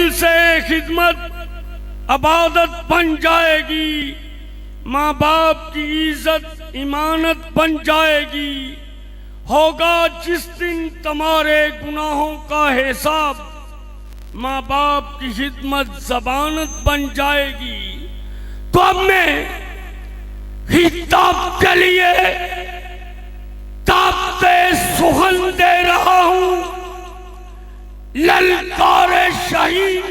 दिल से खिदमत अबादत बन जाएगी। माँ बाप की इज्जत इमानत बन जाएगी। होगा जिस दिन तुम्हारे गुनाहों का हिसाब, माँ बाप की खिदमत जबानत बन जाएगी। तो अब मैं खिताब के लिए ताबते सुखन दे रहा हूं। ललकारे शहीद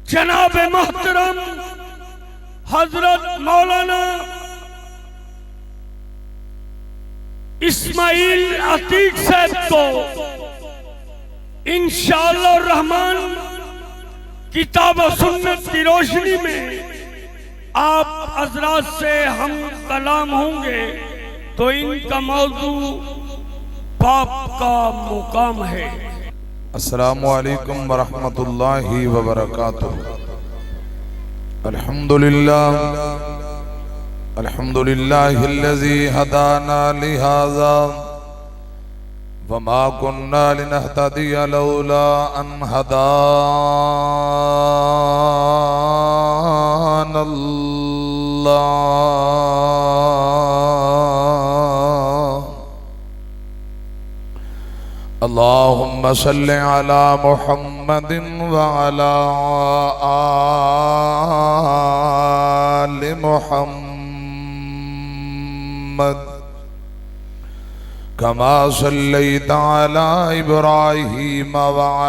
जनाब मोहतरम हजरत मौलाना इस्माइल अतीक साहब को इंशाअल्लाह रहमान किताब व सुन्नत की रोशनी में आप हजरात से हम कलाम होंगे। तो इनका मौजू बाप का मुकाम है। अस्सलामु अलैकुम वरहमतुल्लाहि वबरकातुहू। अल्हम्दुलिल्लाह अल्हम्दुलिल्लाहिल्लज़ी हदाना लिहाज़ा वमा कुन्ना लिनहतदिया लौला अन हदानल्लाह। अल्लाहुम्मा सल्लि अला मुहम्मदिन व अला आलि मुहम्मद कमा सल्लैता अला इब्राहीम व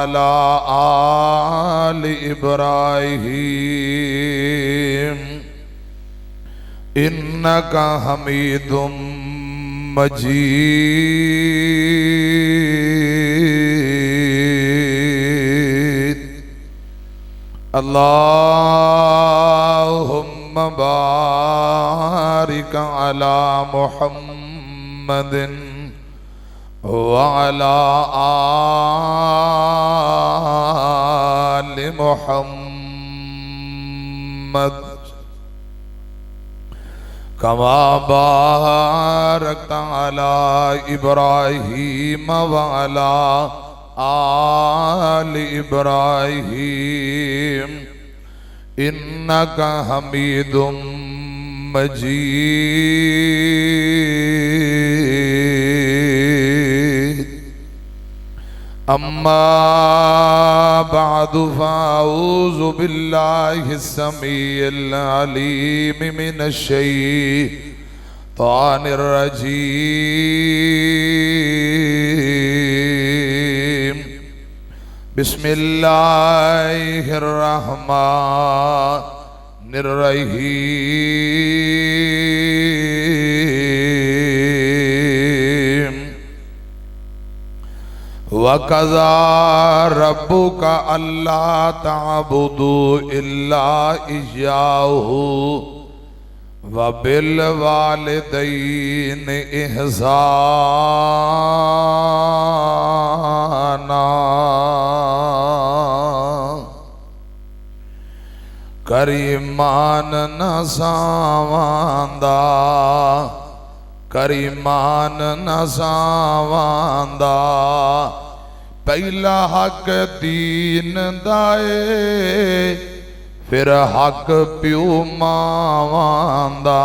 अला आलि इब्राहीम इन्नका हमीदुम मजीद। अल्लाहुम्मा बारिक अला मुहम्मदिन व अला आलि मुहम्मद कमा बारकता अला इब्राहीम व अला आलि इब्राहीम इन्नका हमीदुम मजीद। अम्मा बादु फ़अऊज़ु बिल्लाहिस समीइल अलीम मिनश शैतानिर रजीम। बिस्मिल्लाहिर रहमानिर रहीम। वक़ज़ा रब्बुका अल्ला ताबुदू इल्ला इय्याहु व बिल वालिदैन इहसाना। करीमान न सावांदा करीमान न सावांदा पहला हक दीन दाए फिर हक प्यू मावांदा।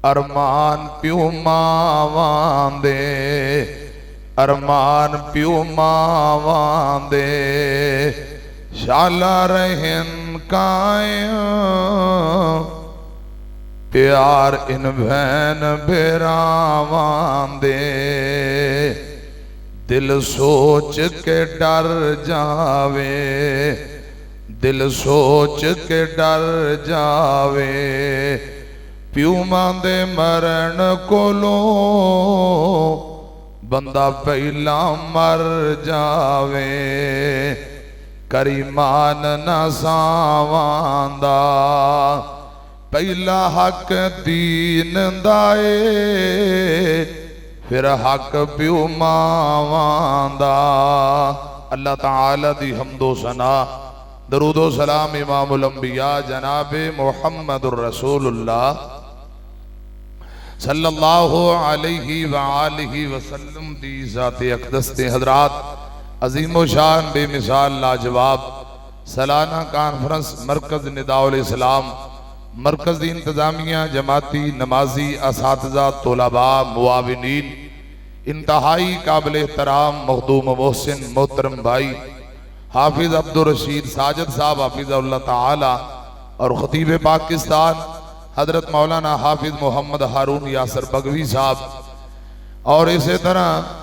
अरमान प्यू मावांदे अरमान प्यू मावांदे शाला रहन कायम प्यार इन भैन बेरावांदे। दिल सोच के डर जावे दिल सोच के डर जावे प्यूमां दे मरण कोलों बंदा पहला मर जावे। करीमान न सावांदा पहला हक दीन दाए फिर हक प्यू मावांदा। अल्लाह ताला दी हम्दो सना दरूदो सलाम इमामुल अंबिया जनाबे मुहम्मदुर रसूलुल्लाह सल्लल्लाहु अलैहि व आलिहि वसल्लम दी ज़ात अक़दस ते हज़रात अजीम शान बेमिसाल लाजवाब सालाना कॉन्फ्रेंस मरकज निदाउल इस्लाम मरकजी इंतजामिया जमाती नमाजी असातिज़ा तोलबा मुआविनीन इंतहाई काबिल एहतराम मखदूम मोहसिन मोहतरम भाई हाफिज अब्दुल रशीद साजिद साहब हाफिज़हुल्लाह ताला और खतीब पाकिस्तान हजरत मौलाना हाफिज मोहम्मद हारून यासर बगवी साहब और इसी तरह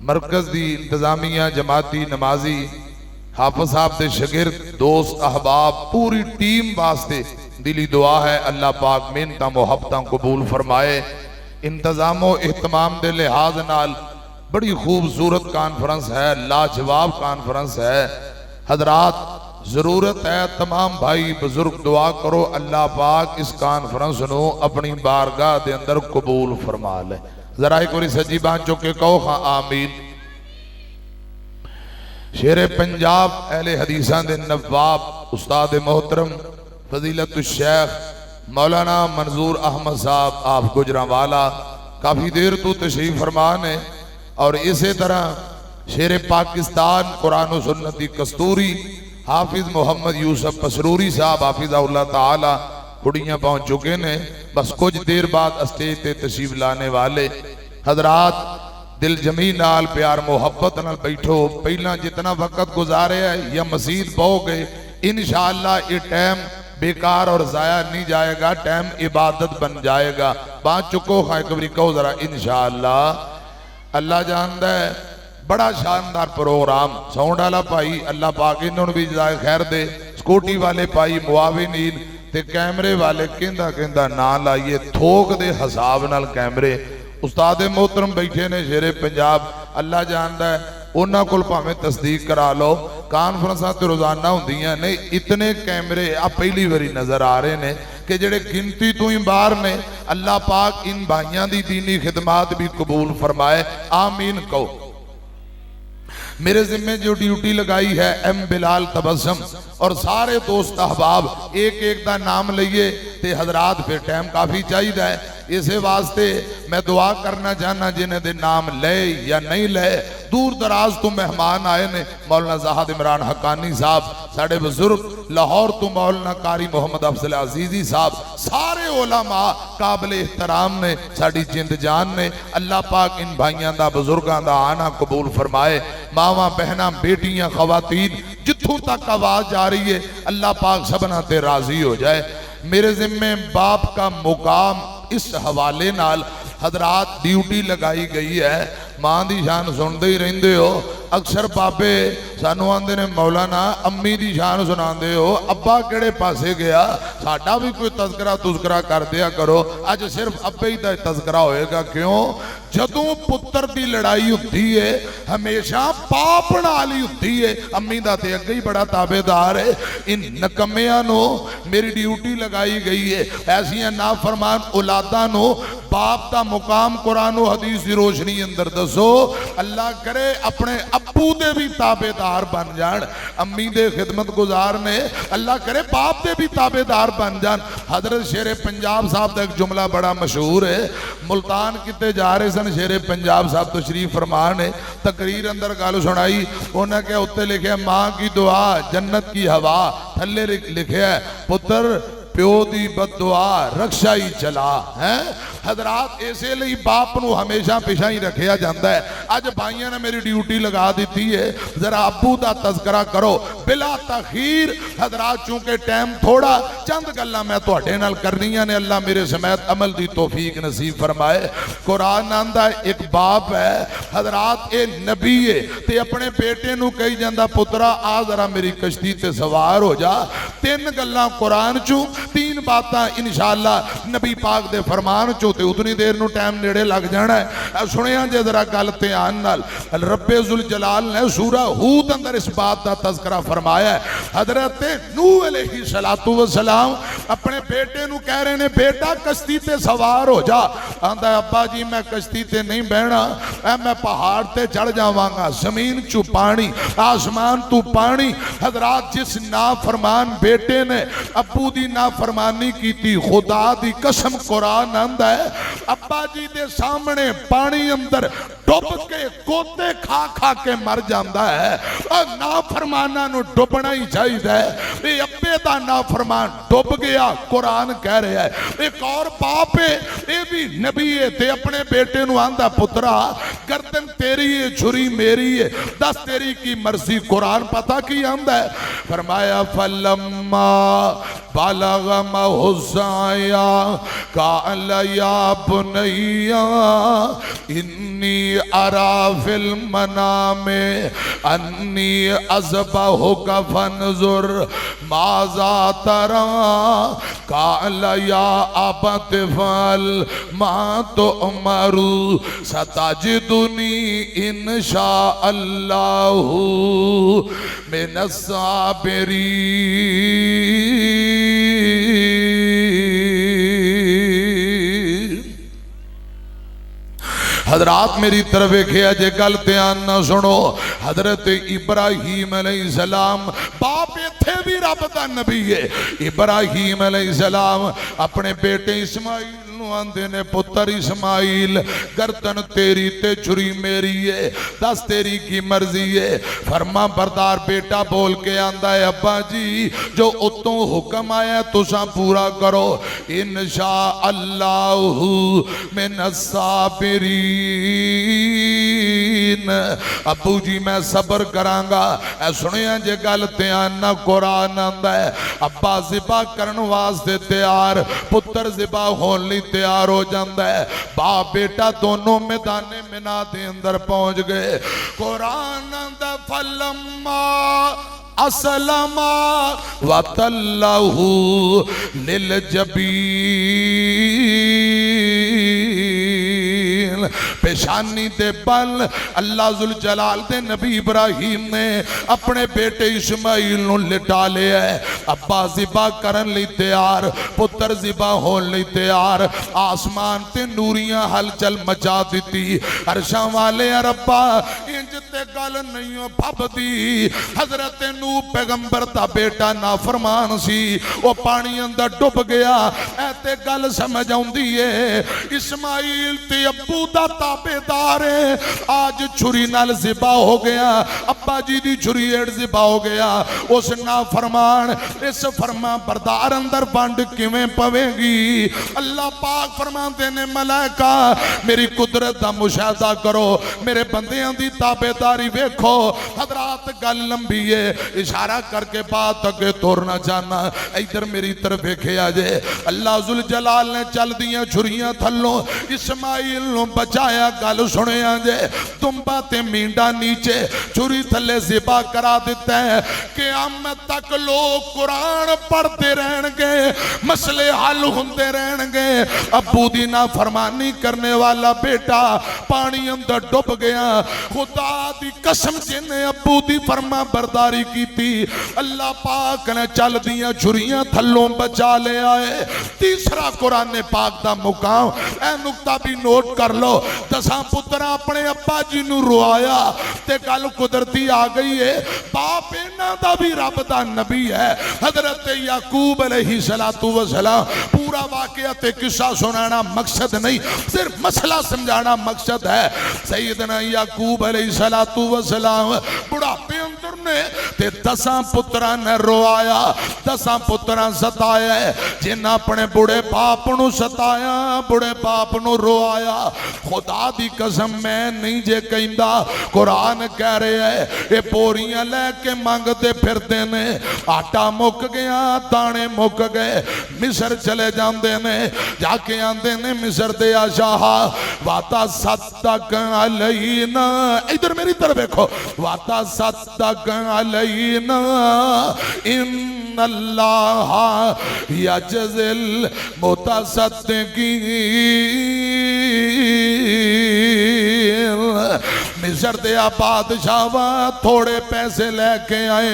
मरकज दी इंतजामिया जमाती नमाजी हाफिज साहब के शगिर्द दोस्त अहबाब पूरी टीम वास्ते दिली दुआ है अल्लाह पाक मेहनत मुहब्बत कबूल फरमाए। इंतजामो एहतमाम के लिहाज नाल बड़ी खूबसूरत कॉन्फ्रेंस है, लाजवाब कॉन्फ्रेंस है। हजरात जरूरत है तमाम भाई बुजुर्ग दुआ करो अल्लाह पाक इस कॉन्फ्रेंस को अपनी बारगाह के अंदर कबूल फरमा ले। जरा एक बार सजी बांध चुके कहो हाँ आमीन। शेरे पंजाब अहले हदीसा के नवाब उस्ताद मोहतरम फजीलत शेख मौलाना मंजूर अहमद साहब आप गुजरांवाला काफ़ी देर तो तशरीफ फरमान है। और इसी तरह शेर पाकिस्तान कुरान और सुन्नत की कस्तूरी हाफिज मोहम्मद यूसुफ पसरूरी साहब हाफिज़हुल्लाह ताला कुड़ियाँ पहुँच चुके ने, बस कुछ देर बाद स्टेज पे तशरीफ लाने वाले। हजरात दिल जमी नाल प्यार मुहब्बत नाल बैठो। पहला जितना वक्त गुजारे है या मसीद बहो गए, इंशाअल्लाह ये टाइम बेकार और जाया नहीं जाएगा, टाइम इबादत बन जाएगा। बात चुको हाँ एक बारी कहो जरा इंशाअल्लाह। अल्लाह जानता है बड़ा शानदार प्रोग्राम साउंड वाला भाई अल्लाह पाक इन्होंने भी जाए खैर दे, स्कूटी वाले भाई मुआविनीन ते कैमरे वाले कहंदा कहंदा ना लाइए थोक दे हिसाब नाल कैमरे उस्ताद मोहतरम बैठे ने शेरे पंजाब। अल्लाह जानता है उन्होंने को भावें तस्दीक करा लो, कॉन्फ्रेंसा तो रोजाना होंदियां ने, इतने कैमरे आ पहली बारी नजर आ रहे ने कि जेड़े गिनती तो ही बाहर ने। अल्लाह पाक इन भाइयों की दीनी खिदमात भी कबूल फरमाए, आमीन कहो। मेरे जिम्मे जो ड्यूटी लगाई है एम बिलाल तबस्सुम और सारे दोस्त अहबाब एक एक का नाम लईए ते हजरात फिर टाइम काफ़ी चाहिए है। इस वास्ते मैं दुआ करना चाहना जिन्हें दे नाम ले या नहीं ले, दूर दराज तो मेहमान आए ने। मौलाना ज़ाहिद इमरान हक्कानी साहब साढ़े बुजुर्ग, लाहौर तो मौलाना कारी मोहम्मद अफजल अजीजी साहब, सारे उलमा काबिल एहतराम ने, साड़ी जिंद जान ने। अल्लाह पाक इन भाइयों का बुजुर्गों का आना कबूल फरमाए। मावां बहना बेटियां खवातीन जिथों तक आवाज जा रही है अल्लाह पाक सबना ते राजी हो जाए। मेरे जिम्मे बाप का मुकाम इस हवाले नाल हजरात ड्यूटी लगाई गई है। मां की शान सुनते ही रहंदे हो, अक्सर बाबे सानू आंदे ने मौलाना अम्मी की शान सुनाते हो, अब्बा केड़े पासे गया, साडा भी कोई तस्करा तुस्करा कर दिया करो। अज सिर्फ अब्बे ही का तस्करा होएगा। क्यों? जदों पुत्र की लड़ाई होती है हमेशा पाप नाल ही होती है। अम्मी का तो अगे ही बड़ा ताबेदार है। इन नकमिया नो मेरी ड्यूटी लगाई गई है, ऐसिया नाफरमान औलादा नो बाप का मुकाम कुरान और हदीस की रोशनी अंदर दसो। अल्लाह करे अपने अब्बू दे भी ताबेदार बन जान, अम्मी दे खिदमत गुजार ने, अल्लाह करे बाप दे भी ताबेदार बन जान। हजरत शेरे पंजाब साहब का एक जुमला बड़ा मशहूर है। मुल्तान किते जा रहे सन, शेरे पंजाब साहब तशरीफ फरमान ने तकरीर अंदर गल सुनाई। उन्हें क्या उत्ते लिखे माँ की दुआ जन्नत की हवा, थले लिखे पुत्र प्यो दी बददुआ रक्षा ही चला है। हजरात इसे लिए बाप नू हमेशा पिछा ही रखा जाता है। अज भाइयों ने मेरी ड्यूटी लगा दी है, जरा अबू का तस्करा करो बिला तखीर। हजरात चूंकि टाइम थोड़ा, चंद गल्लां मैं तुहाडे नाल करनियां ने, अल्लाह मेरे समेत अमल की तौफीक नसीब फरमाए। कुरान आंदा एक बाप है हजरात ए नबी है ते अपने बेटे नू कही जांदा पुत्रा आ जरा मेरी कश्ती ते सवार हो जा। तीन गल्लां कुरान चू, तीन बातां इंशाअल्लाह नबी पाक दे फरमान चो, ते उतनी देर नू टाइम नेड़े लग जाना है। सुनिया जे जरा गल ध्यान नाल, रब्बे जुल जलाल ने सूरा हूद अंदर इस बात का तज़किरा फरमाया है। हजरत नूह अलैहि सलातु व सलाम अपने बेटे नू कह रहे ने बेटा कश्ती ते सवार हो जा। आंदा अब्बा जी मैं कश्ती ते नहीं बहना, मैं पहाड़ ते चढ़ जावांगा, जमीन चू पानी आसमान तू पानी। हजरात जिस नाफरमान बेटे ने अब्बू दी नाफरमानी की थी, खुदा दी कसम कुरान आंदा है अब्बा जी दे सामने पानी अंदर डुब के कोते खा खा के मर जाता है। ना फरमाना डुबना ही चाहिए। अब्बे का ना फरमान डुब गया, कुरान कह रहा है। एक और बाप है, ये भी नबी है, ते अपने बेटे नु आंदा पुत्रा गर्दन तेरी है, छुरी मेरी है, दस तेरी की मर्जी। कुरान पता की आंदा है, फरमाया फलम्मा बालग महुसाया काल या बुनैया इन्नी अरा फिल मनामे अन्नी अज़बहुका फंजुर माज़ा तरा काल या अबत फल मा तुअमरु सतजिदुनी इंशा अल्लाहु मिनस साबिरीन। हजरात मेरी तरफ वेखिया जे गल ध्यान ना सुनो। हजरत इब्राहीम अलैहिस्सलाम बाप इत्थे भी रब दा नबी है। इब्राहीम अलैहिस्सलाम अपने बेटे इस्माइल आंदे ने पुत्र इस्माइल गर्दन तेरी ते छुरी मेरी है, दस तेरी की मर्जी है। फरमा बरदार बेटा बोल के आंदा है अब्बा जी जो उतों हुक्म आया तुसा पूरा करो। इंशा अल्लाहु मिनस साबिरीन। अबू जी मैं सबर करांगा। ऐ सुनिया जे गल ध्यान ना कुरान आंदा है अब्बा ज़िबा करन वास्ते तैयार, पुत्र ज़िबा होने लई तैयार हो जाता है। बाप बेटा दोनों मैदाने मिना के अंदर पहुंच गए। कुरान दा फलम्मा असलमा वतल्लहु लिल जबीन। पेशानी दे बल अल्लाह जुल जलाल दे नबी इब्राहीम ने अपने बेटे इस्माइल नु लिटा लिया है। अब्बा ज़िबा करन लई तैयार, पुत्र ज़िबा होने लई तैयार। आसमान ते नूरियां हलचल मचा दी। अरशां वाले रब्बा इंज ते गल नहीं फबदी। हजरत नूह पैगंबर दा बेटा नाफरमान सी, वो पानी अंदर डुब गया। ऐ ते गल समझ आउंदी है इस्माइल ते अब्बू दा ताबेदार है। आज छुरी नाल ज़िबा हो गया, अब्बा जी दी छुरी हेठ ज़िबा हो गया। उस नाफरमान इस फरमा बरदार अंदर वंड किवें पवेगी। अल्लाह पाक फरमाते ने मलाइका मेरी कुदरत दा मुशाहदा करो, मेरे बंदियां दी ताबेदारी वेखो। हजरात गल लंबी है, इशारा करके बात अगे तोड़ना चाहना। इधर मेरी तरफ वेखिया जे अल्लाह जुल जलाल ने चल दियां छुरियां थल्लों इस्माइल नु बचाया। गल सुनिया जे तुम्बा ते मींडा नीचे छुरी थले ज़िबा करा दिता है। क़यामत तक लोग कुरान पढ़ते रहणगे, मसले हल होंदे रहणगे। अब्बू दी ना फरमानी करने वाला बेटा पानी अंदर डुब गया। खुदा दी कसम जिन्हें अब्बू दी फरमा बरदारी की थी अल्लाह पाक ने चल दियां छुरियां थल्लों बचा ले आए। तीसरा कुरान पाक दा मुकाम ए नुक्ता भी नोट कर लो। दसा पुत्र अपने अब्बा जी नू रुआया ते गल कुदरती आ गई है। बाप इन्हां दा भी रब दा नबी है। हजरत याकूब अलैहिस्सलातु वस्सलाम पूरा वाकया ते किस्सा सुनाना मकसद नहीं, सिर्फ मसला समझाना मकसद है। सैयदना याकूब अलैहिस्सलातु वस्सलाम बुढ़ापे अंदर ने ते दसा पुत्रां ने रोआया, दसा पुत्रां सताया। जिन्हां अपने बुढ़े बाप नू सताया, बुढ़े बाप नू रोआया। खुदा दी कसम मैं नहीं जे कहंदा, कुरान कह रहा है ये बोरियां लैके मंगते फिरते ने। आटा मुक गया, दाने मुक गए, मिस्र चले जाते ने। जाके आते ने मिस्र दे शाह वाता सदक अलैना। इधर मेरी तरफ देखो, वाता सदक अलैना इन्नल्लाह यजज़िल मुतसद्दिकीन। मिस्र दे बादशाह थोड़े पैसे लैके आए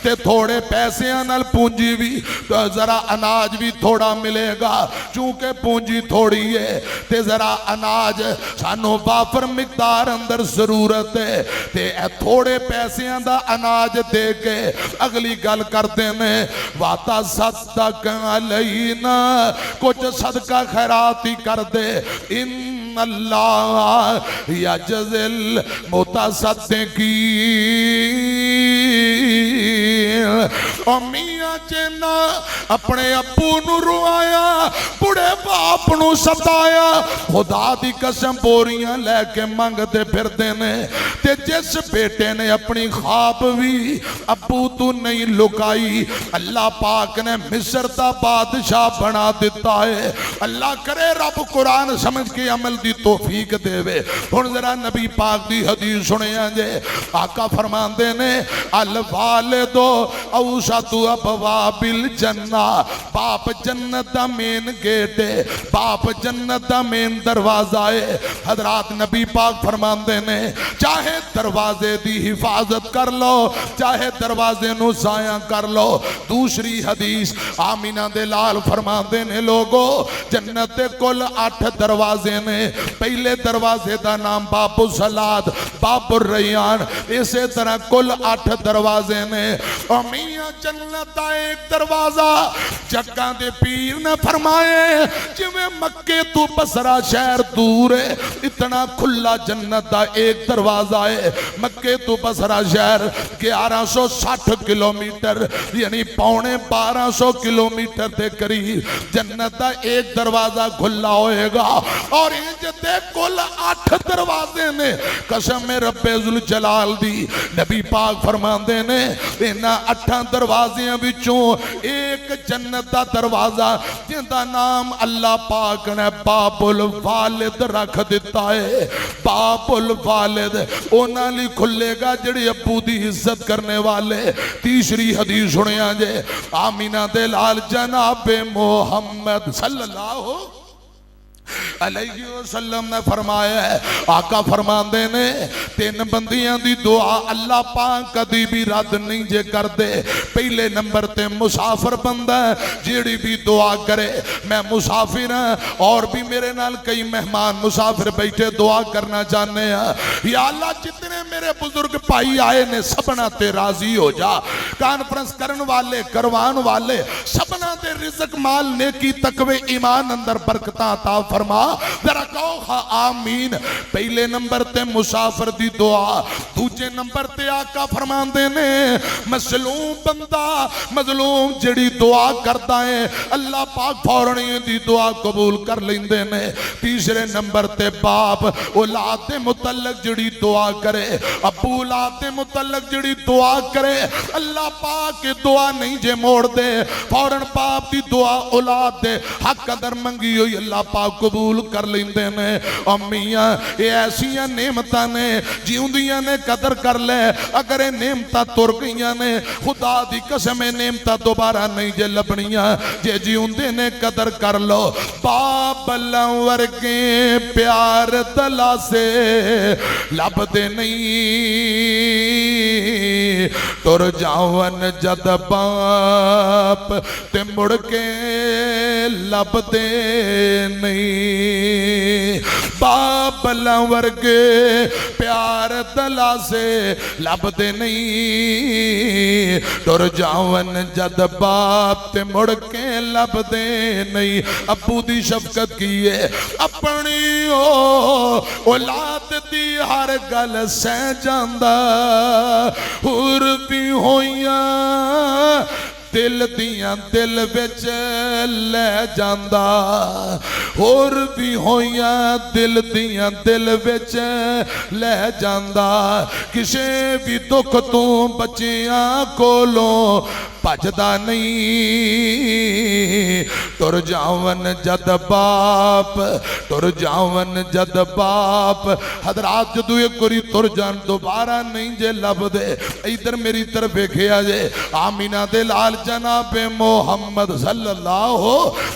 ते थोड़े पैसियां नाल पूंजी भी तो जरा अनाज भी थोड़ा मिलेगा। चूंकि पूंजी थोड़ी है ते जरा अनाज सानू वाफर मिकदार अंदर जरूरत है ते थोड़े पैसियां दा अनाज दे के अगली गल करते ने वाता सदक अलैना, कुछ सदका खैरात ही कर दे। इन इन्नल्लाह यजज़िल मुतसद्दिकीन। ओ मियां जिन्ना अपने अब्बू नू रुआया, बुढ़े बाप नू सताया, खुदा दी कसम बोरियां लैके मंगते फिरदे ने। ते जिस बेटे ने अपनी ख्वाब भी अब्बू तू नहीं लुकाई, अल्लाह पाक ने मिस्र दा बादशाह बना दिता है। अल्लाह करे रब कुरान समझ के अमल दी तौफीक देवे। हुण जरा नबी पाक दी हदीस सुनिया जे। आका फरमांदे ने अल वालिदो औसतु अबवाबिल जन्ना, बाप जन्नत दा मेन गेट है, बाप जन्नत दा मेन दरवाजा है। हजरात नबी पाक फरमांदे ने चाहे दरवाजे दी हिफाजत कर लो, चाहे दरवाजे नू जाया कर लो। दूसरी हदीस आमीना दे लाल फरमांदे ने लोगो जन्नत दे कुल 8 दरवाजे ने। पहले दरवाजे दा नाम बाबु सलाद, बाबु रैयान, इसे तरह कुल 8 दरवाजे ने। और मियां जन्नत दा एक दरवाजा जग्गा दे पीर ने फरमाए जिवें मक्के तो बसरा शहर दूर है, इतना खुला जन्नत दा एक दरवाजा है। मक्के तो बसरा शहर 1160 किलोमीटर यानी पौने 1200 किलोमीटर के करीब जन्नत का एक दरवाजा खुला होएगा। और इंज दे कुल 8 दरवाजे ने। कसम रब्बे जुल जलाल दी नबी पाक फरमांदे ने इन्हां 8 दरवाजियां विचों एक जन्नत का दरवाजा जिंदा नाम अल्लाह पाक ने बाबुल वालिद रख दिता है। बाबुल वालिद उन्हां लई खुलेगा जिहड़े अब्बू दी इज्जत करने वाले। तीसरी हदीस सुनिया जे। आमीना दे लाल जनाबे मोहम्मद सल्लल्लाहु अलैहि वसल्लम ने फरमाया है, आका फरमांदे ने 3 बंदियां दी दुआ अल्लाह पाक कदी भी रद्द नहीं जे कर दे। पहले नंबर ते मुसाफिर बंदा जेड़ी भी दुआ करे, मैं मुसाफिर हां और भी मेरे नाल कई मेहमान मुसाफिर बैठे दुआ करना चाहते हैं, या अल्लाह जितने मेरे बुजुर्ग भाई आए ने सबना ते राजी हो जा। कॉन्फ्रेंस करने वाले करवान वाले सबना ते रिज़्क माल नेकी तकवे ईमान अंदर बरकत अता फरमा। जरा कहो हाँ आमीन। पहले नंबर ते मुसाफिर दी दुआ, दूजे नंबर ते आका फरमांदे ने मजलूम बंदा, मजलूम जेड़ी दुआ करता है अल्लाह पाक फौरन दी दुआ कबूल कर लेंदे ने। तीसरे नंबर ते बाप औलाद दे मुतल्लक जेड़ी दुआ करे, अब्बू औलाद दे मुतल्लक जेड़ी दुआ करे अल्लाह पाक की दुआ नहीं जे मोड़ दे, फौरन बाप दी दुआ औलाद दे हक अदर मंगी हुई अल्लाह पाक कबूल कर लेंदे ने। अम्मियां ये ऐसियां नेमतां ने जिउंदियां ने कदर कर ले, अगर ये नेमतां तुर गईयां ने खुदा दी कसम नेमतां दोबारा नहीं जे लभणियां। जे जिउंदे ने कदर कर लो। बाबला वर्गे प्यार तला से लभदे नहीं, तुर जावन जद बाप ते मुड़ के लभदे नहीं। बाबला वर्गे प्यार तला से लभदे नहीं, तुर जावन जद बाप ते मुड़ के लभदे नहीं। अब्बू दी शफकत की है अपनी औलाद दी हर गल सह जांदा, हुर भी होइयां दिल दियां दिल विच ले जांदा, होर भी होइयां दिल दियां दिल विच ले जांदा। किसे भी दुख तो बच्चियां कोलों भजदा नहीं, तुर जावन जद बाप, तुर जावन जद बाप। हजरात जदों एक बारी तुर जान दोबारा नहीं जे लभदे। इधर मेरी तरफ वेखिया जे। आमीना दे लाल जनाबे मोहम्मद सल्लल्लाहु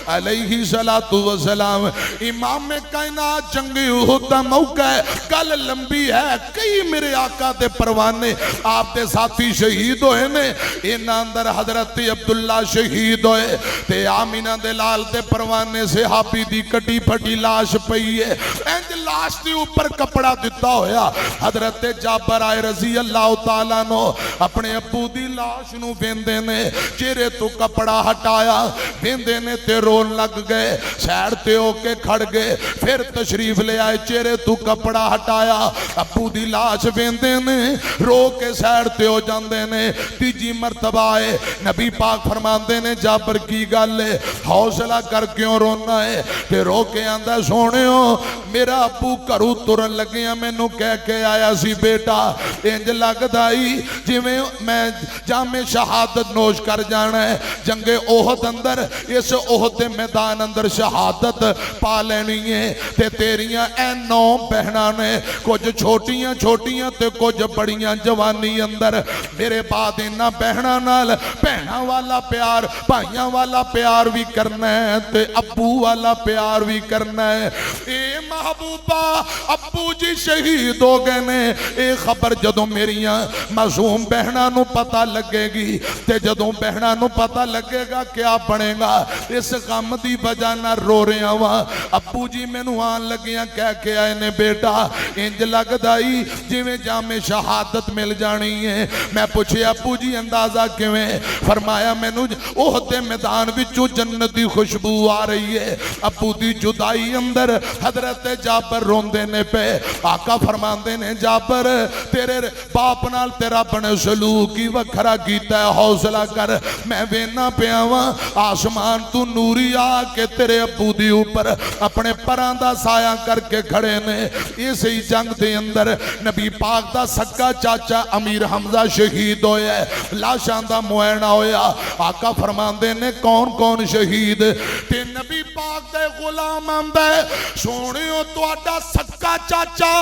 अलैहि सलातु वसलाम इमाम कायनात जंगे उहद दा मौका है। गल लंबी है, कई मेरे आका दे परवाने आप दे साथी शहीद होए ने। इन्हां अंदर हजरत अब्दुल्ला शहीद होए ते आमीना दे लाल दे परवाने सहाबी दी कटी फटी लाश पई है। इंज लाश दे ऊपर कपड़ा दिता होया हजरत जाबर आए रजी अल्लाह तआला नो अपने अब्बू दी लाश नू वेंदे ने। चेहरे तो कपड़ा हटाया, वेंदे ने ते रोन लग गए, सैड ते होके खड़ गए, फिर तशरीफ ले आए, चेहरे तो कपड़ा हटाया, अब्बू दी लाश वेंदे ने, रो के सैड ते हो जांदे ने। तीजी मरतबा आए, नबी पाक फरमांदे ने जाबर की गल है, हौसला कर क्यों रोना है? ते रो के आंदा सोहणियो मेरा अब्बू घरों तुरन लगिया मैनू कह के आया सी बेटा इंज लगदा ही जिवें मैं जामे शहादत नोश कर जाना है, जंगे ओहद अंदर इस ओहद दे मैदान अंदर शहादत पा लेनी है। ते तेरियां ऐ 9 बहनां ने, कुछ छोटियां छोटियां ते कुछ बड़ियां जवानी अंदर। मेरे बाद इन्हां बहनां नाल भैणां वाला प्यार, भाइयां वाला प्यार भी करना है ते अब्बू वाला प्यार भी करना है। ए महबूबा अब्बू जी शहीद हो गए ने, ये खबर जदों मेरियां मासूम बहनां नूं पता लगेगी ते जदों बहनां नूं पता लगेगा क्या बनेगा। इस गम दी वजह नाल रो रहा वा। अब्बू जी मैनू आन लगियां कह के आए ने बेटा इंज लगदा ही जिवें जामे शहादत मिल जानी है। मैं पूछया अब्बू जी अंदाजा किवें? फरमाया मैनू ओहदे मैदान विचों जन्नत दी खुशबू आ रही है। अब्बू दी जुदाई अंदर हजरत जाबर रोंदे ने पे। आका फरमांदे ने जाबर तेरे बाप नाल तेरा बने सलूक ही वखरा कीता है, हौसला कर। मैं वेना पिया वा आसमान तू नूरी आके तेरे अब्बू दी ऊपर अपने परां दा साया करके खड़े ने। इस ही जंग दे अंदर नबी पाक दा सक्का चाचा अमीर हमजा शहीद होया, लाशां दा मुआयना होया। आका फरमांदे ने कौन कौन शहीद? ते नबी पाक दे गुलाम आंदा सोहणियो तुहाडा सक्का चाचा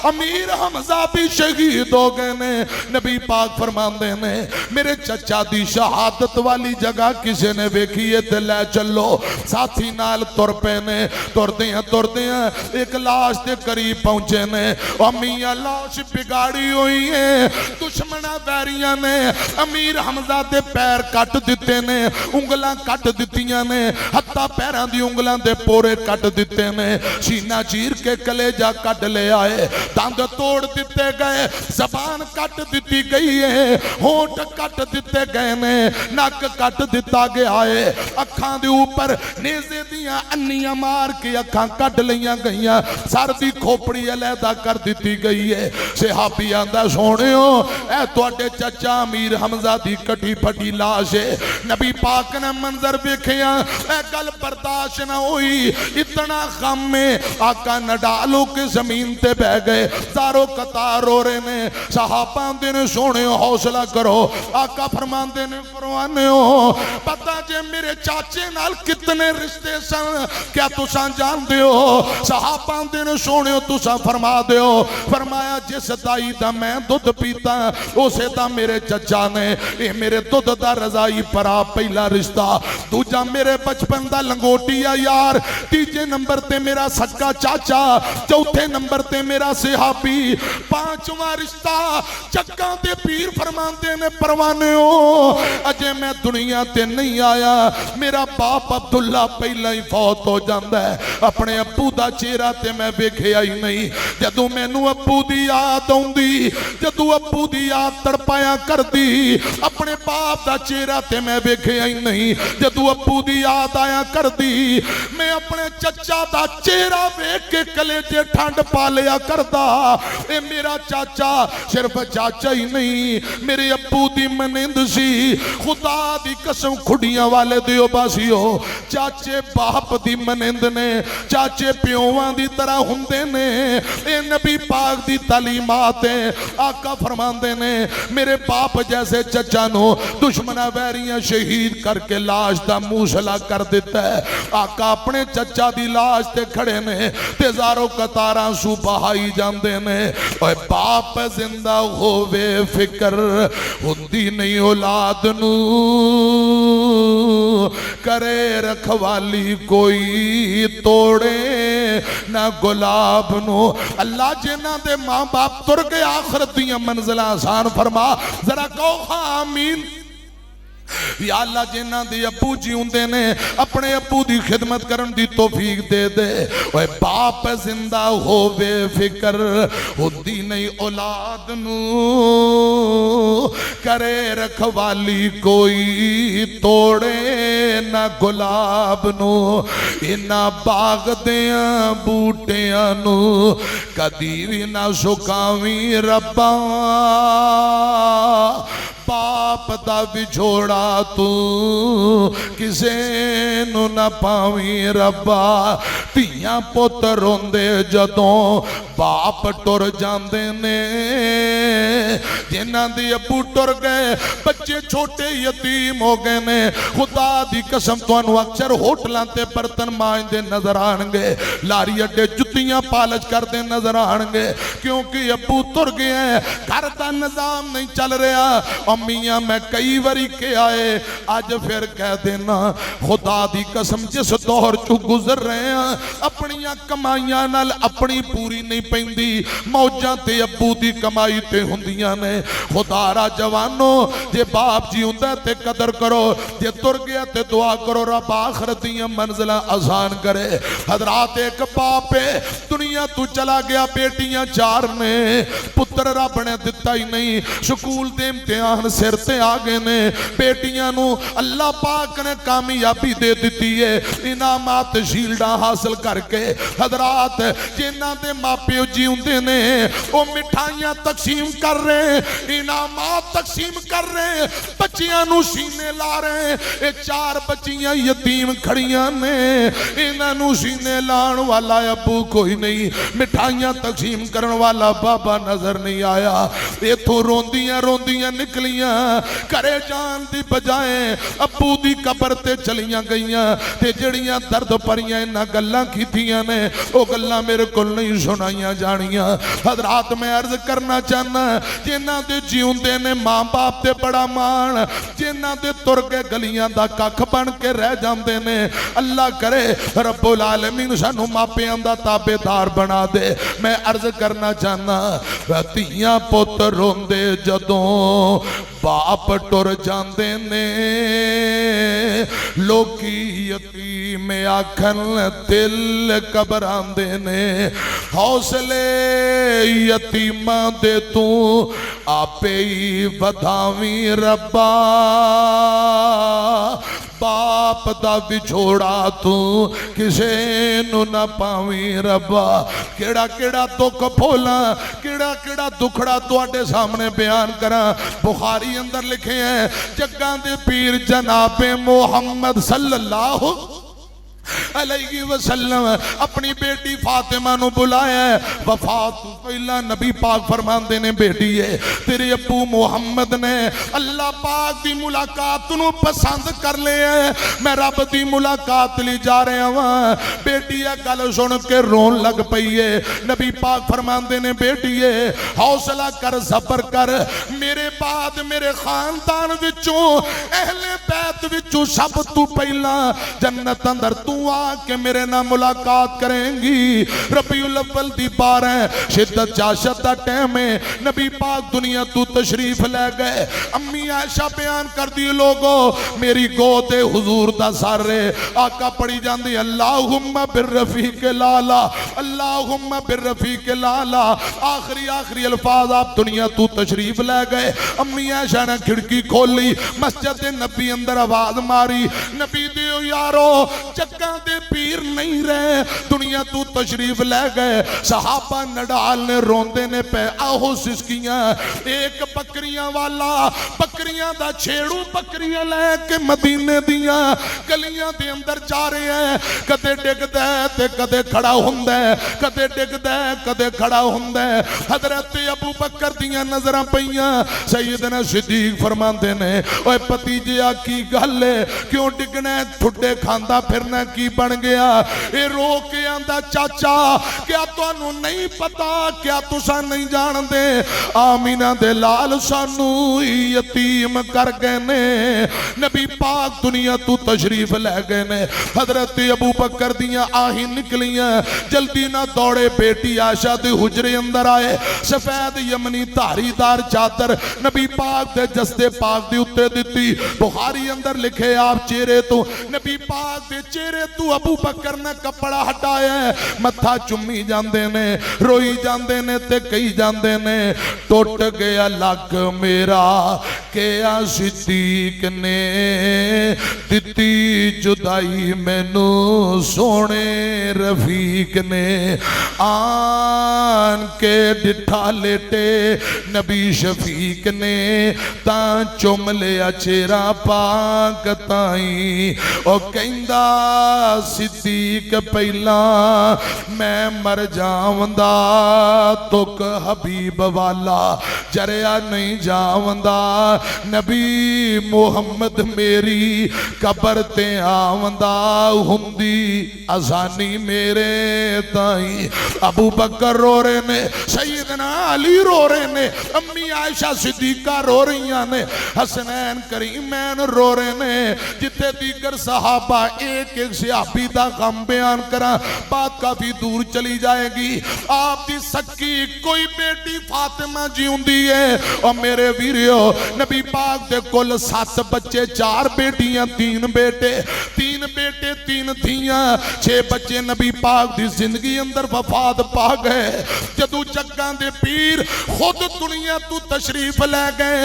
अमीर हमजा भी शहीद हो गए ने। नबी पाक फरमांदे ने मेरे चचा दी शहादत वाली जगह किसी ने वेखी है ते लै चलो। साथी नाल तुर पे ने, तुरदियां एक लाश के करीब पहुंचे ने। मियां लाश बिगाड़ी हुई है, दुश्मना वैरियां ने अमीर हमजा दे पैर कट दिते ने, उंगलां कट दित्तियां ने, हत्था पैरां दी उंगलां दे पोरे कट दिते ने, सीना चीर के कलेजा कट ले आए, दंद तोड़ दिते गए, जबान कट दिती गई है, होंठ कट दिते गए ने, नक कट दिता गया है, अखां दे ऊपर नेज़े दियां अन्नियां मार के अखां कट लईयां गईयां, सर दी खोपड़ी अलहदा कर दिती गई है। सहाबी आंदा सोहणियो ऐ तुहाडे चचा अमीर हमजा दी कटी फटी लाश है। नबी पाक ने मंजर वेखिया, ऐ गल बर्दाश्त ना हुई, इतना गम में आका नडालो के जमीन ते बह गए, सारो कतार रो रहे ने। सहाबा आंदे ने सोहणियो हौसला करो। आका फरमांदे ने परवाने हो पता जे मेरे चाचे नाल कितने रिश्ते सन, क्या तुसां जानदे हो? सहाबा आंदे ने सोहणियो तुसां फरमा दिओ। फरमाया जिस दाई दा मैं दुध पीता उसे दा मेरे चचा ने, ये मेरे दुध दा रजाई परा पहला रिश्ता, दूजा मेरे बचपन दा लंगोटिया यार, तीजे नंबर ते मेरा सक्का चाचा, चौथे नंबर ते मेरा सहाबी, पांचवा रिश्ता चक्का ते पीर फरमांदे ने परवाने हो अजे मैं दुनिया ते नहीं आया, मेरा बाप अब्दुल्ला पहला ही फौत हो जाता है, अपने अब्बू दा चेहरा ते मैं वेखिया ही नहीं। जदों मैनू अब्बू दी याद आउंदी, जदों अब्बू दी याद तड़पाया करदी, अपने बाप दा चेहरा ते मैं वेखिया ही नहीं। जदों अब्बू दी याद आया करदी, मैं अपने चचा दा चेहरा वेख के कलेजे ठंड पा लिया करदा। ए मेरा चाचा सिर्फ चाचा ही नहीं, मेरे अब्बू दी मनिंद सी, खुदा दी कसम खुडियां वाले दियो बासियो, चाचे बाप दी मनिंद ने, चाचे प्योवां दी तरह हुंदे ने। ए नबी पाक दी तालीमात है। आका फरमांदे ने मेरे बाप जैसे चचा नो दुश्मना वैरियां शहीद करके लाश दा मूसला कर दिता है। आका अपने चचा दी लाश ते खड़े ने ते ज़ारो कतारां सू बहाई जांदे ने। ओए बाप जिंदा होवे फिक्र हुंदी नहीं औलाद नू, करे रखवाली कोई तोड़े ना गुलाब नू। अल्लाह जिन्हां दे मां बाप तुर गए आखिरत दियां मंजिलां आसान फरमा, जरा कहो आमीन। या अल्लाह जिन्हां दे अब्बू जिउंदे ने अपने अब्बू दी खिदमत करन दी तौफीक दे दे। ओए बाप जिंदा होवे फिक्र होंदी नहीं औलाद नू, करे रखवाली कोई तोड़े ना गुलाब नू, इन्हां बाग दियां बूटियां नू कदी भी ना सुकावी रब्बा। बाप दा विछोड़ा तू किसे नू ना पावी रब्बा। धियां पुत रोंदे जदों बाप टुर जांदे ने, जिन्हां दे अब्बू टुर गए बच्चे छोटे यतीम हो गए ने। खुदा दी कसम तुहानू अक्सर होटलां ते बर्तन मांजदे नजर आणगे, लारी अड्डे जुत्तियां पालच करदे नजर आणगे, क्योंकि अब्बू तुर गए हैं, घर दा निजाम नहीं चल रहा। मियां मैं कई बारी कहा है, अज फिर कह देना खुदा दी कसम जिस दौर चू गुजर रहे हैं अपनियां कमाइयां नाल अपनी पूरी नहीं पैंदी, मौजां ते अब्बू दी कमाई ते हुंदियां ने। खुदारा जवानो जे बाप जी हुंदा ते कदर करो, जे तुर गया ते दुआ करो रब आखिरत दी मंजिलां आसान करे। हजरात एक बाप है दुनिया तू चला गया, बेटियां 4 ने, पुत्र रब ने दिता ही नहीं, स्कूल दे इम्तिहान सिर ते आ गए ने, बेटियां नू अल्लाह पाक ने कामयाबी दे दी है, इनामात शील्डा हासिल करके। हजरात जिन्हां दे मापिओ जीउंदे ने वो मिठाइयां तकसीम कर रहे, इनामात तकसीम कर रहे, बच्चियां नू सीने ला रहे। ये 4 बच्चियां यतीम खड़ियां ने, इन्हां नू सीने लाण वाला अबू कोई नहीं, मिठाइयां तकसीम करन वाला बाबा नजर नहीं आया। इथों रोंदियां रोंदियां निकलियां घरे जान दी बजाए अब्बू दी कबर ते चलियां गईयां, ते जड़ियां दर्द भरियां इन्हां गल्लां कीतियां ने वो गल्लां मेरे को नहीं सुनाइयां जानियां। हजरात मैं अर्ज करना चाहना जिन्हां दे जीउंदे ने मां बाप ते बड़ा मान, जिन्हां दे तुर के गलियां दा कख बन के रह जांदे ने, अल्लाह करे रब्बुल आलमीन सानू मापियां दा ताबेदार बना दे। मैं अर्ज करना चाहना धियां पुत रोंदे जदों बाप टुर जांदे ने, लोकी यतीम आखन दिल घबरांदे ने। हौसले यतीमां दे तू आपे ही वधावी रब्बा, बाप दा विछोड़ा तू किसे नू ना पावी रब्बा। केड़ा केड़ा दुख भोला, केड़ा केड़ा दुखड़ा तुहाडे सामने बयान करा। बुखारी अंदर लिखे हैं जग्गां दे पीर जनाबे मोहम्मद सल्लल्लाहु अलैहि वसल्लम अपनी बेटी फातिमा नू बुलाया। वफात तो पहला नबी पाक फरमांदे ने बेटी है तेरे अब्बू मुहम्मद ने अल्लाह पाक दी मुलाकात नू पसंद कर लिया है, मैं रब दी मुलाकात ली जा रहा वां। बेटी है गल सुन के रोन लग पई है। नबी पाक फरमांदे ने बेटी है हौसला कर, सबर कर, मेरे बाद मेरे खानदान विचों अहले बैत विचों सब तू पहला जन्नत अंदर तू आके मेरे नाल मुलाकात करेंगी। रबीउल अव्वल दी 12 शिद्दत जाशत दा टाइम है, नबी पाक दुनिया तू तशरीफ ले गए। अम्मी आयशा बयान कर दी लोगो मेरी गोद हुजूर दा सर है। आका पढ़ी जांदी अल्लाहुम्मा बिर्रफीक लाला, अल्लाहुम्मा बिर्रफीक लाला। आखिरी आखिरी अल्फाज आप दुनिया तू तशरीफ ले गए। अम्मी आयशा ने खिड़की खोली, मस्जिद नबी अंदर आवाज मारी, नबी दियो यारो जग्गा दे पीर नहीं रहे, दुनिया तू तशरीफ ले गए। सहाबा नडाल ने रोंदे ने पे आहो सिसकियां। एक बकरियां वाला बकरियां दा छेड़ू बकरियां लेके मदीने दियां गलियां दे अंदर जा रहे हैं। कदे डिगदा है ते कदे खड़ा हुंदा है, कदे डिगदा है कदे खड़ा हुंदा है। हजरत अबू बकर दियां नजरां पईयां। सैयदना सिद्दीक फरमांदे ने ओए भतीजिया की गल है, क्यों डिगना ठुड्डे खांदा फिरना की बन गया? ये रो के आंदा चाचा क्या तुहानू नहीं पता, क्या तुसा नहीं जानदे आमीना दे लाल सानू यतीम तस्लीम कर गए ने। नबी पाक दुनिया तू तशरीफ लै गए ने। हजरत अबू बकर दियां आही निकलियां, जल्दी ना दौड़े बेटी आशा दे हुजरे अंदर आए। सफेद यमनी धारीदार चादर नबी पाक दे जस्ते पाक दे उत्ते दिती। बुखारी अंदर लिखे आप चेहरे तो नबी पाक दे चेहरे तू अबू बकर ने कपड़ा हटाया, मत्था चुम्मी जांदे ने, रोई जांदे ने ते कही जांदे ने टुट गया लक मेरा क्या सिद्दीक ने दिती जुदाई मैनू सोने रफीक ने। आन के डिठा लेटे नबी शफीक ने ता चुम लिया चेहरा पाक ताई। ओ कहंदा सिद्दीक पहला मैं मर जावंदा तुक हबीब वाला जरिया नहीं जावंदा। नबी मुहम्मद मेरी कबर ते आवंदा हुंदी आसानी मेरे ताई। अबू बकर रो रहे ने, सैयदना अली रो रहे ने, अम्मी आयशा सिद्दीका रो रही ने, हसनैन करीमैन रो रहे ने। जिथे दीगर सहाबा एक एक सहाबी दा गम बयान करा बात काफी दूर चली जाएगी। आपकी सच्ची कोई बेटी फातिमा जीउंदी है। और मेरे वीरियो नबी पाक दे कुल 7 बच्चे, 4 बेटियां 3 बेटे, 3 बेटे 3 धियां, 6 बच्चे नबी पाक दी जिंदगी अंदर वफात पा गए। जदू जग्गां दे पीर खुद दुनिया तू तशरीफ लै गए।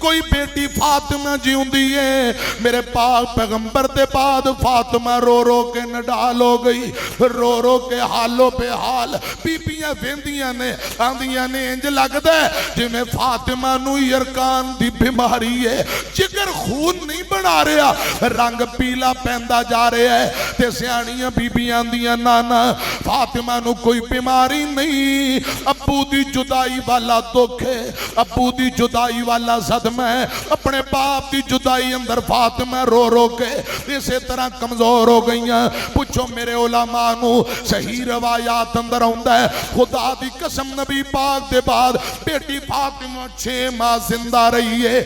कोई बेटी फातिमा जीउंदी है। मेरे पाक पैगंबर दे बाद फातिमा रो रो के नडाल हो गई, रो रो के हालो पे हाल। बीबियां वेंदियां ने, आंदियां ने इंज लगदा जिवें फातिमा नू यरकान दी बीमारी है, जिगर खून नहीं बना रहा, रंग पीला पैंदा जा रहा है। ते सियाणियां बीबियां आंदियां नाना फातिमा नू कोई बीमारी नहीं, अब्बू दी जुदाई वाला दुख है, अब्बू दी जुदाई वाला सदमा है। अपने बाप दी जुदाई अंदर फातिमा रो रो के इसे तरह कमजोर हो गई। पूछो मेरे उलमा नू सही रवायात अंदर आउंदा है खुदा दी कसम नबी पाक दे बाद बेटी फातिमा 6 माह जिंदा रही है।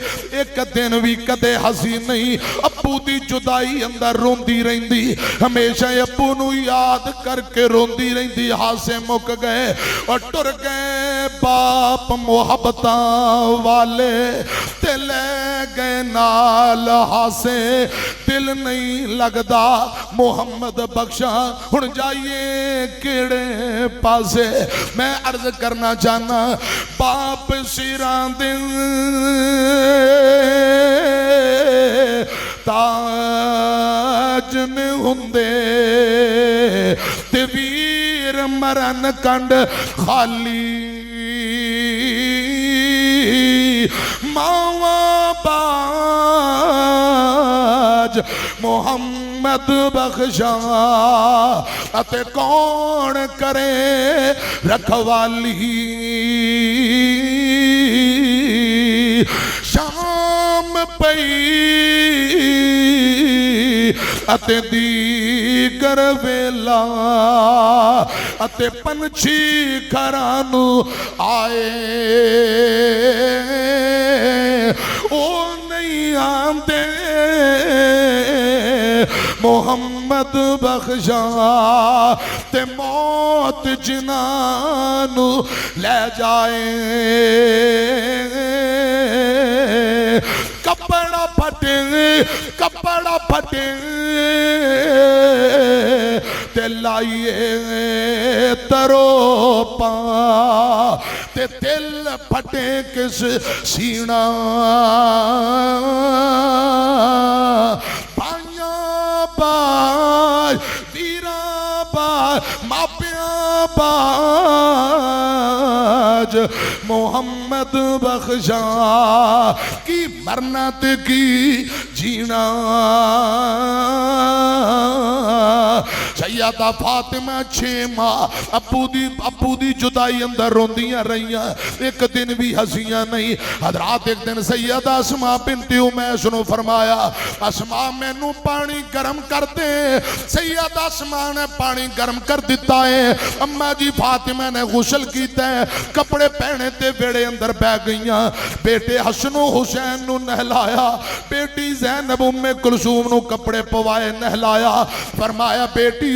एक दिन भी कदे हसी नहीं, अब्बू दी जुदाई अंदर रोंदी रहिंदी, हमेशा अब्बू नू याद करके रोंदी रहिंदी। हासे मुक गए और टुर गए बाप मुहब्बतां वाले ते ले गए नाल हासे। दिल नहीं लगदा मुहम्मद बख्शा हुण जाइए केड़े पासे। मैं अर्ज करना चाहना बाप सिरां दे ताज ने हुंदे ते वीर मरन कंड खाली। मावा बाज मुहम्मद बख्शा अते कौन करे रखवाली। शाम पई अते दीगर वेला अते पंछी घरां नू आए, ओ नहीं आंदे मुहम्मद बख्शा ते मौत जिन्हां ले जाए। कपड़ा फटे ते लाइए तरोपा ते दिल फटे किस सीना। बाज वीरा बाज मापिया बाज मोहम्मद बख्शा की मरना ते की जीना। सैयदा फातिमा 6 माह अबू दी जुदाई अंदर रोंदियां रहियां, एक दिन भी हसियां नहीं। हजरात एक दिन सैयदा अस्मा बिनते उमैस नूं फरमाया, अस्मा मैनू पानी गर्म कर दे। सैयदा अस्मा ने पानी गर्म कर दिता है। अम्मा जी फातिमा ने गुसल किया, कपड़े पहने ते वेड़े अंदर बह गईयां। बेटे हसनो हुसैन नूं नहलाया, बेटी ज़ैनब उम्मे कुलसूम नूं कपड़े पवाए नहलाया। फरमाया बेटियो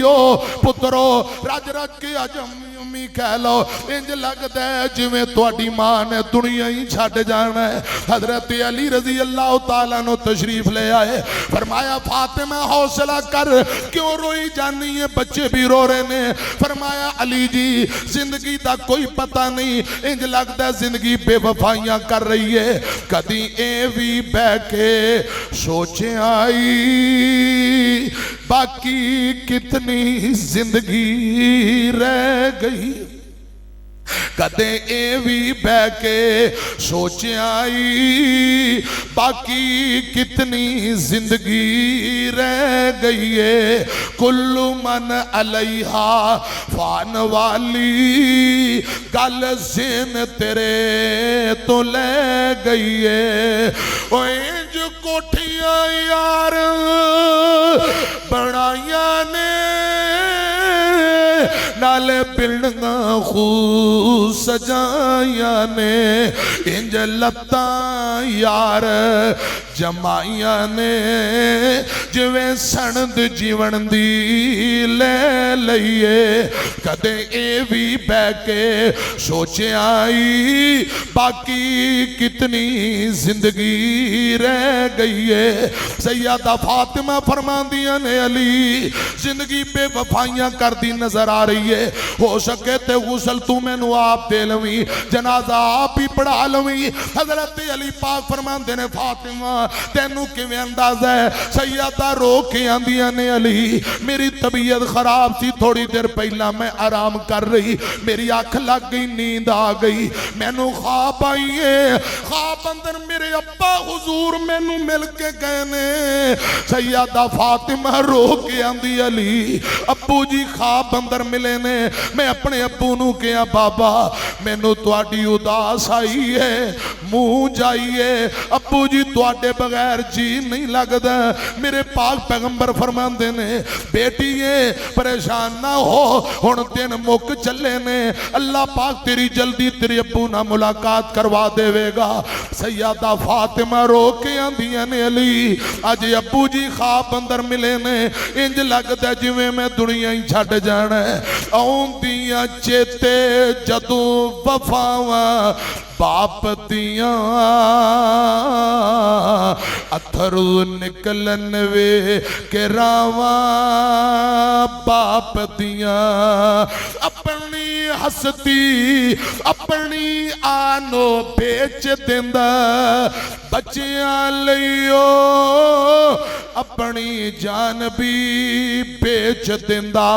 पुत्रो रज रज के अज अम्मी कह लो, इंज लगदा है जिवें तुहाडी मां ने दुनिया ही छड्ड जाना है। हजरत अली रजी अल्लाह तआला नो तशरीफ ले आए। फरमाया फातिमा हौसला कर, क्यों रोई जानी है, बच्चे भी रो रहे ने। फरमाया अली जी जिंदगी का कोई पता नहीं, इंज लगता है जिंदगी बेवफाइयां कर रही है। कदी ए भी बह के सोचे आई बाकी कितनी जिंदगी रह गई। कदे ए भी बह के सोचियाई बाकी कितनी जिंदगी रह गई है। कुल्लु मन अलैहा फान वाली गल जिन तेरे तो ले गई है। ओ इंज कोठियां यार बनाइया ने नाले बिल्डिंगा खूब सजाइया ने, इंज लत्ता यार जमाइया ने जिवें सणद जीवन दी ले लईए। कदे ए भी बह के सोचे आई बाकी कितनी जिंदगी रह गई है। सैयदा फातिमा फरमांदियां ने अली जिंदगी बेवफाइयां करदी नजर आ रही है, हो सके ते गुसल तू मैनू आप दे लवी, जनाजा आप ही पढ़ा लवी। हजरत अली पाक फरमांदे ने फातिमा तेनू किवें अंदाजा है। सैयदा रो के आंदियां ने अली मेरी तबीयत खराब सी, थोड़ी देर पहला मैं आराम कर रही, मेरी अख लग गई, नींद आ गई, मैनू ख्वाब आई है। ख्वाब अंदर मेरे अब्बा हुजूर मैनू मिल के गए ने। सैयदा फातिमा रो के आंदी अली अब्बू जी ख्वाब अंदर मिले ने। मैं अपने अब्बू नू कहा बाबा मैनू तुहाडी उदास आई है, मुंह जाइए, अब्बू जी तुहाडे बगैर जी नहीं लगदा। मेरे पाक पैगंबर फरमांदे ने बेटीए परेशान ना हो, हुण दिन मुक चले ने, अल्लाह पाक तेरी जल्दी तेरे अब्बू ना मुलाकात करवा देवेगा। सैयदा फातिमा रो के आंदियां ने अली अज अब्बू जी ख्वाब अंदर मिले ने, इंज लगदा जिवें मैं दुनिया ही छड्ड जाना है। आउंदियां चेते जदों वफावां बाप दियां अथरू निकलन वे के रावा बाप दियां। अपनी हस्ती अपनी आनो बेच दिंदा बच्चियां लईओ, अपनी जान भी बेच दिंदा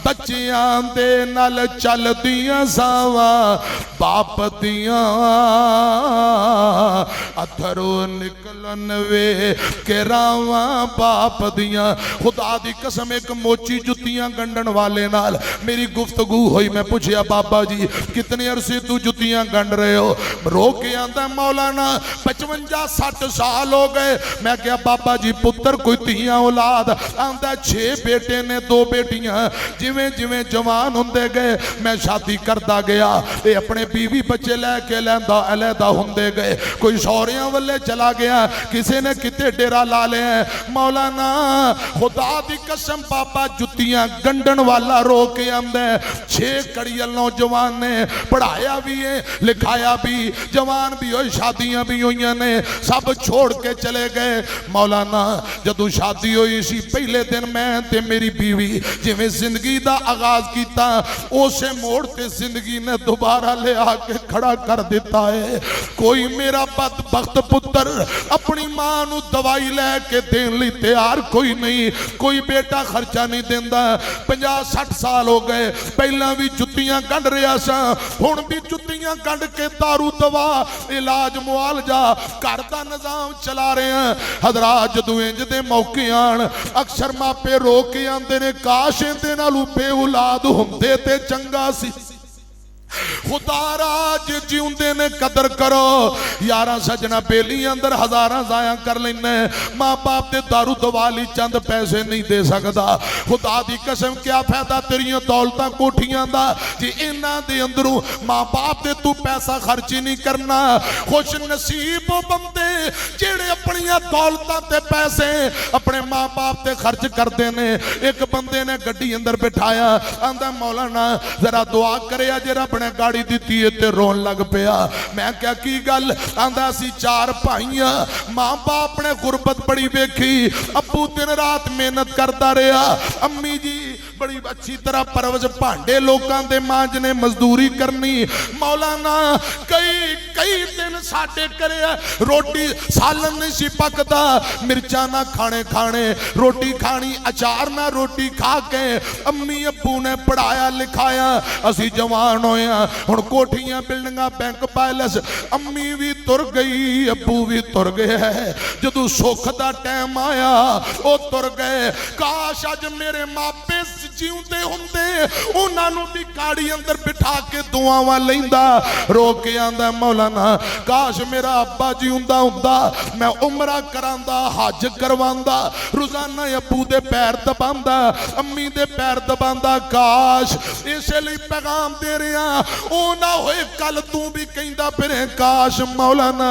बच्चियां दे नाल चलदियां सावा बाप दियां। अथरू निकलन वे के रावा बाप दियां। खुदा दी कसम एक मोची जुतियां गंढन वाले नाल मेरी गुफ्तगू हुई। मैं पूछया बाबा जी कितने अरसे तू जुतियां गंढ रहे हो? रो के आंदा मौलाना 55-60 साल हो गए। मैं क्या बाबा जी पुत्र कोई तियां औलाद? आंदा 6 बेटे ने 2 बेटियां। जिवें जिवें जवान हुंदे गए मैं शादी करता गया, ते अपने बीवी बच्चे लैके लैंदा अलहदा हुंदे गए। कोई सौरियां वाले चला गया, किसी ने किते डेरा ला लिया। मौलाना खुदा दी कसम बाबा जुतियां गंढन वाला रो के आंदा 6 कड़ियल नौजवान ने, पढ़ाया भी है लिखाया भी, जवान भी हो, शादियां भी हुई ने, सब छोड़ के चले गए। मौलाना जदों शादी हुई सी पहले दिन मैं ते मेरी बीवी जिवें जिंदगी दा आगाज किया, उसे मोड़ ते जिंदगी ने दोबारा ले आके खड़ा कर दिता है। कोई मेरा बदबख्त पुत्र अपनी मां नूं दवाई लैके देण लई तैयार कोई नहीं, कोई बेटा खर्चा नहीं देंदा। 50-60 साल हो गए, पहला भी जुत्तियां कढ़ रहा सा, हुण भी जुत्तियां कढ़ के दारू दवा इलाज मुआलजा घर का निजाम चला रहे हैं। हजरात जदों इंज दे मौके आण अक्सर मापे रो के आंदे ने काश इहदे नालों बेऔलाद हुंदे ते चंगा सी। खुदारा जे जिउंदे ने कदर करो यारा सजना, बेली अंदर हजारां जाया कर लेने, मां बाप दे दारू दवाली चंद पैसे नहीं दे सकता। खुदा दी कसम क्या फायदा तेरियां दौलतां कोठियां दा जे इन्हां दे अंदरों मां बाप दे तू पैसा खर्च ही नहीं करना। खुश नसीब बंदे जेड़े अपनियां दौलतां ते पैसे अपने मां बाप ते खर्च करते ने। एक बंदे ने गड्डी अंदर बिठाया, आंदा मौलाना जरा दुआ करे जे रब ने गाड़ी दी ते रोन लग पिया। मैं क्या की गल? आंदा सी 4 भाई मां बाप ने गुरबत बड़ी वेखी, अबू दिन रात मेहनत करता रहा, अम्मी जी बड़ी अच्छी तरह परवज भांडे लोगों के मांजने मजदूरी करनी। मौलाना कई दिन साडे करे रोटी सालन नहीं सी पकदा, मिर्चा ना खाने रोटी खानी, अचार ना रोटी खा के अम्मी अबू ने पढ़ाया लिखाया, असी जवान होए हुण कोठियां बिल्डिंगां बैंक पैलेस। अम्मी भी तुर गई, अबू भी तुर गया, जदों सुख दा टाइम आया वो तुर गए। काश अज मेरे मापे जिउंदे हुंदे उन्हां नूं भी गाड़ी अंदर बिठा के दुआवां लैंदा। रो के आंदा मौलाना काश मेरा अब्बा जिउंदा हुंदा, मैं उमरा करांदा, हज करवांदा, रोजाना अबू दे पैर दबांदा, अम्मी दे पैर दबांदा। काश इसलिए पैगाम दे रहा ओ ना होए कल तू भी कहंदा फिरे काश मौलाना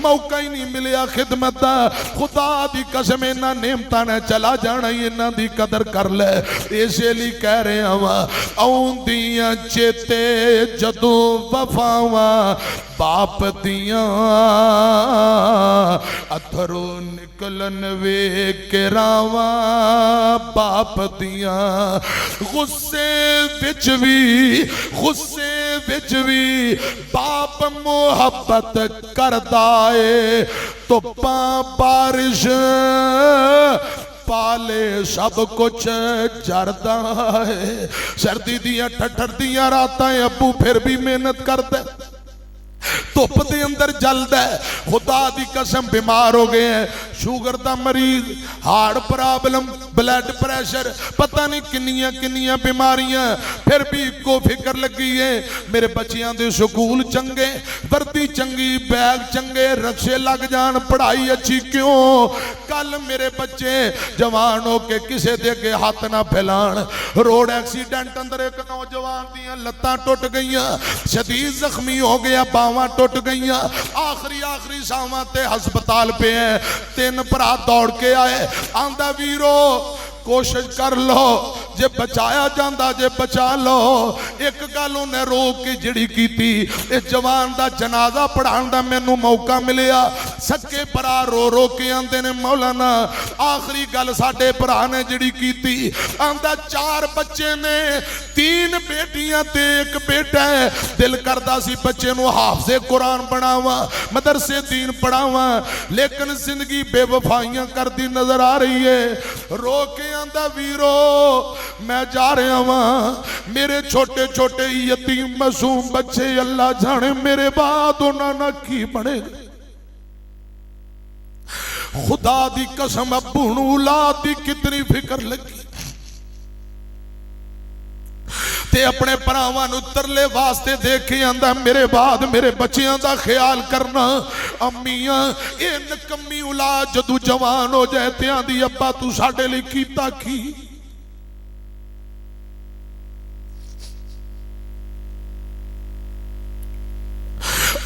मौका ही नहीं मिलिया खिदमत दा। खुदा दी कसम इन्हां नेमतां ने चला जाना, इन्हां दी कदर कर ले। इसलिए कह रहा वा आउंदियां चेते जदों वफावां बाप दियां, अथरू निकलन वेख के रावां बाप दियां। गुस्से विच भी बाप मुहब्बत करदा है, धुप्पां बारिश पाले सब कुछ जरदा है। सर्दी दियां ठठर दियां रातां अबू फिर भी मेहनत करदा, धुप के अंदर जलदा। खुदा दी कसम बीमार हो गए हैं, शुगर का मरीज, हार्ट प्रॉब्लम, ब्लड प्रेशर, पता नहीं किन्नियां किन्नियां बीमारियां, फिर भी इको फिक्र लगी है मेरे बच्चियां दे स्कूल चंगे, वर्दी चंगी, बैग चंगे, रक्शे लग जान, पढ़ाई अच्छी। क्यों? कल मेरे बच्चे जवान हो के किसी दे अगे हाथ ना फैलान। रोड एक्सीडेंट अंदर एक नौजवान दियां लत्तां टुट गई, शदीद जख्मी हो गया, बावां टुट गई, आखिरी सावां ते हस्पताल पे है। 3 भरा दौड़ के आए, आंदा वीरो कोशिश कर लो, जे बचाया जाता जे बचा लो। एक गल उन्हें रोक के जिहड़ी कीती, इस जवान का जनाजा पढ़ाने का मैनू मौका मिलिया। सके भरा रो के आंदे ने मौलाना आखिरी गल साडे भरा ने जिहड़ी कीती, आंदा 4 बच्चे ने, 3 बेटियां ते 1 बेटा है। दिल करदा सी बच्चे नू हाफिज़े कुरान बनावा, मदरसे दीन पढ़ावा, लेकिन जिंदगी बेवफाइयां करती नजर आ रही है। रो के आंदा वीरो मैं जा रहा वां, मेरे छोटे छोटे यतीम मासूम बच्चे अल्लाह जाने मेरे बाद उन्होंने की बनेगा। खुदा दी कसम अब्बू नूं औलाद दी कितनी फिक्र लगी, ते अपने भरावां नूं तरले वास्ते देखे आंदा मेरे बाद मेरे बच्चियां दा ख्याल करना। अम्मियां ये नकम्मी औलाद जदों जवान हो जाए ते आंदी अब्बा तू साडे लई कीता की।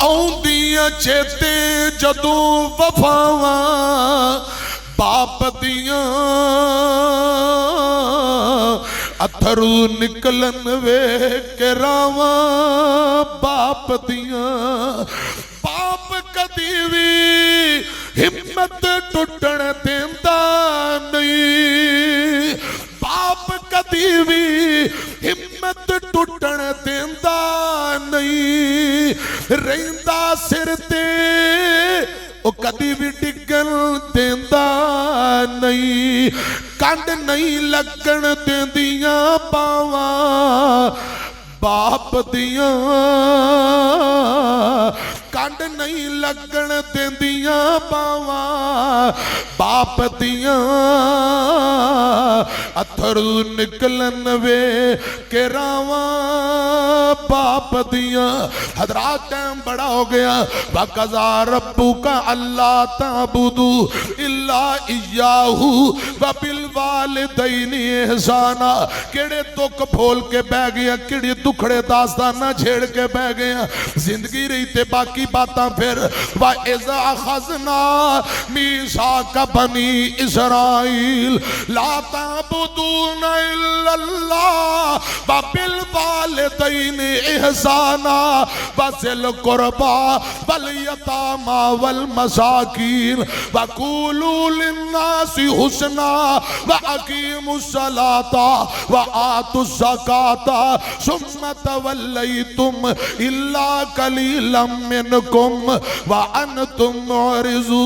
आउंदियां चेते जदों वफावां बाप दियां, अथरू निकलन वेख के रावां बाप दियां। बाप कदी भी हिम्मत टुटण देंदा नहीं, बाप कदी भी हिम्मत टुटण देंदा नहीं। रहिंदा सिर ते वो कदी भी डिगन देंदा नहीं, कंड नहीं लगन देंदियां पावा बाप दियां, कंड नहीं लगन देंदियां बावा बाप दियां, अथरू निकलन वे के रावा बाप दियां। हजरात टाइम बड़ा हो गया। वकज़ा रब्बुका अल्ला ताबुदू इल्ला इय्याहू व बिल वालिदैनि इहसाना। केड़े दुख फोल के बह गया, केड़े दुखड़े दास्ताना छेड़ के बह गया। जिंदगी रही ते बाकी बातां फिर व इज़ा अखज़ना मीसाका बनी इसराइल ला ताबुदूना इल्लल्लाह व बिल वालिदैनि इहसाना व ज़िल कुरबा वल यतामा वल मसाकीन व कूलू लिन्नासि हुस्ना व अकीमुस सलाता व आतुज़ ज़काता सुम्मा तवल्लैतुम इल्ला कलीलम मिनकुम व अनतुम मुअरिज़ून।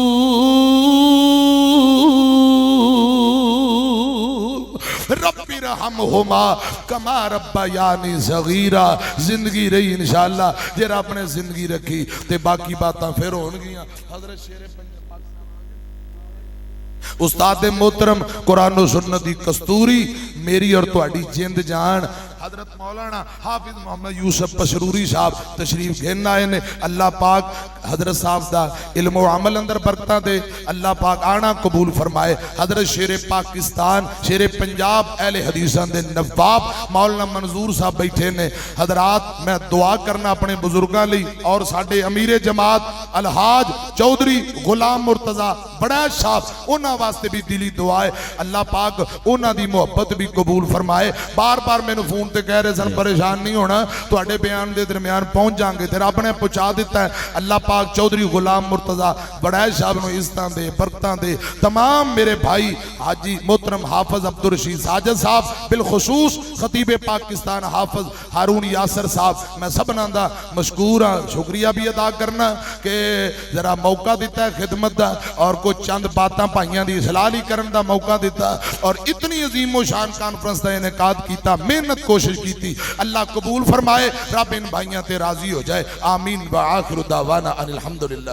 रब्बी रहमहुमा कमा रब्बयानी सगीरा। जिंदगी रही इंशाअल्लाह, जे रब ने जिंदगी रखी ते बाकी बातां फिर होणगियां। हज़रत शेरे उस्ताद मोहतरम कुरान और सुन्नत दी कस्तूरी मेरी और तुहाडी जिंद जान हजरत मौलाना हाफिज मोहम्मद यूसुफ पशरूरी साहब तशरीफ घेन आए ने। अल्लाह पाक हजरत साहब दा इल्म व अमल अंदर बरकतां दे, अल्लाह पाक आना कबूल फरमाए। हजरत शेरे पाकिस्तान शेरे पंजाब अहले हदीसां दे नवाब मौलाना मंजूर साहब बैठे ने। हजरात मैं दुआ करना अपने बुजुर्गां लई और साडे अमीरे जमात अलहाज चौधरी गुलाम मुर्तजा बड़ा साहब उन्हां वास्ते भी दिली दुआ है। अल्लाह पाक उन्हां दी मोहब्बत भी कबूल फरमाए। बार बार मैनू फोन ते कह रहे सन परेशान नहीं होना, तुहाडे बयान दे दरमियान पहुंच जाएंगे। ते रब ने पहुंचा दिता है। अल्लाह पाक चौधरी गुलाम मुर्तजा बड़ैच साहब नूं इज्जतां दे बरकतां दे। तमाम मेरे भाई हाजी मोहतरम हाफिज अब्दुल रशीद साजिद साहब बिलखुसूस खतीबे पाकिस्तान हाफिज हारून यासर साहब, मैं सबना दा मशकूर हाँ, शुक्रिया भी अदा करना कि जरा मौका दिता है खिदमत का और कुछ चंद बातां भाइयों की सलाह ही करने का मौका दिता और इतनी अजीमो शान कॉन्फ्रेंस का इनेकाद किया, मेहनत कोशिश की। अल्लाह कबूल फरमाए, रब इन भाइयों ते राजी हो जाए। आमीन व आखिर दावाना अनिल हम्दुलिल्लाह।